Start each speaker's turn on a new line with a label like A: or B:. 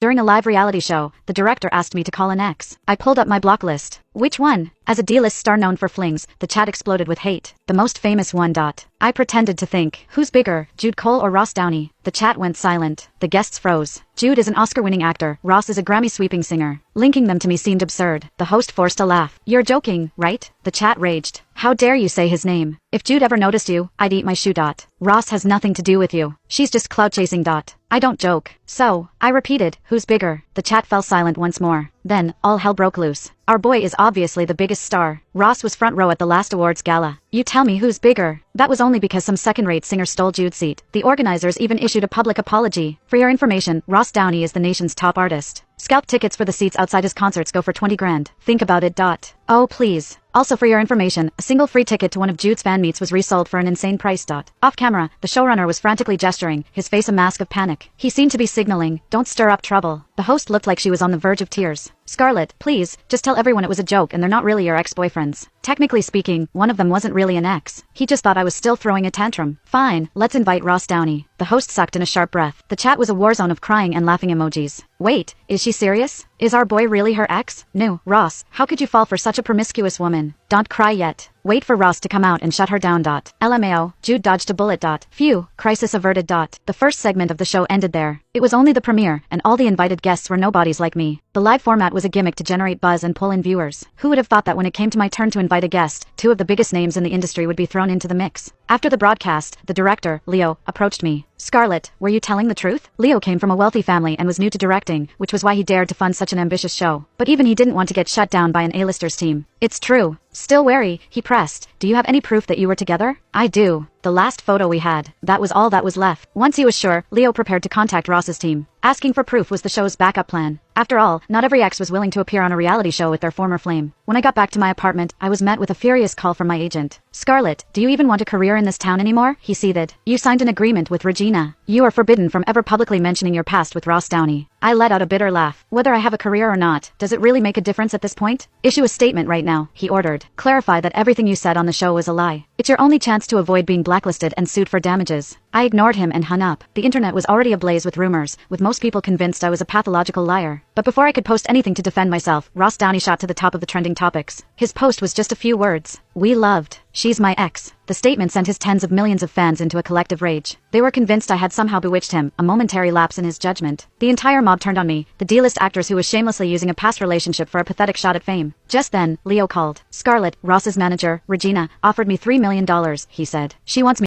A: During a live reality show, the director asked me to call an ex. I pulled up my block list. Which one? As a D-list star known for flings, the chat exploded with hate. The most famous one. I pretended to think, who's bigger, Jude Cole or Ross Downey? The chat went silent. The guests froze. Jude is an Oscar-winning actor. Ross is a Grammy-sweeping singer. Linking them to me seemed absurd. The host forced a laugh. You're joking, right? The chat raged. How dare you say his name? If Jude ever noticed you, I'd eat my shoe. Ross has nothing to do with you. She's just clout chasing. I don't joke. So, I repeated, who's bigger? The chat fell silent once more. Then, all hell broke loose. Our boy is obviously the biggest star. Ross was front row at the last awards gala. You tell me who's bigger? That was only because some second-rate singer stole Jude's seat. The organizers even issued a public apology. For your information, Ross Downey is the nation's top artist. Scalp tickets for the seats outside his concerts go for 20 grand. Think about it. Oh please. Also for your information, a single free ticket to one of Jude's fan meets was resold for an insane price. Off camera, the showrunner was frantically gesturing, his face a mask of panic. He seemed to be signaling, don't stir up trouble. The host looked like she was on the verge of tears. Scarlett, please, just tell everyone it was a joke and they're not really your ex-boyfriends. Technically speaking, one of them wasn't really an ex. He just thought I was still throwing a tantrum. Fine, let's invite Ross Downey. The host sucked in a sharp breath. The chat was a war zone of crying and laughing emojis. Wait, is she serious? Is our boy really her ex? No, Ross, how could you fall for such a promiscuous woman? Don't cry yet. Wait for Ross to come out and shut her down. LMAO, Jude dodged a bullet. Phew, crisis averted. The first segment of the show ended there. It was only the premiere, and all the invited guests were nobodies like me. The live format was a gimmick to generate buzz and pull in viewers. Who would have thought that when it came to my turn to invite a guest, two of the biggest names in the industry would be thrown into the mix? After the broadcast, the director, Leo, approached me. Scarlett, were you telling the truth? Leo came from a wealthy family and was new to directing, which was why he dared to fund such an ambitious show. But even he didn't want to get shut down by an A-listers team. It's true. Still wary, he pressed. Do you have any proof that you were together? I do. The last photo we had. That was all that was left. Once he was sure, Leo prepared to contact Ross's team. Asking for proof was the show's backup plan. After all, not every ex was willing to appear on a reality show with their former flame. When I got back to my apartment, I was met with a furious call from my agent. Scarlett, do you even want a career in this town anymore? He seethed. You signed an agreement with Regina. You are forbidden from ever publicly mentioning your past with Ross Downey. I let out a bitter laugh. Whether I have a career or not, does it really make a difference at this point? Issue a statement right now, he ordered. Clarify that everything you said on the show was a lie. It's your only chance to avoid being blacklisted and sued for damages. I ignored him and hung up. The internet was already ablaze with rumors, with most people convinced I was a pathological liar. But before I could post anything to defend myself, Ross Downey shot to the top of the trending topics. His post was just a few words. We loved. She's my ex. The statement sent his tens of millions of fans into a collective rage. They were convinced I had somehow bewitched him, a momentary lapse in his judgment. The entire mob turned on me, the D-list actress who was shamelessly using a past relationship for a pathetic shot at fame. Just then, Leo called. Scarlett, Ross's manager, Regina, offered me $3 million, he said. She wants me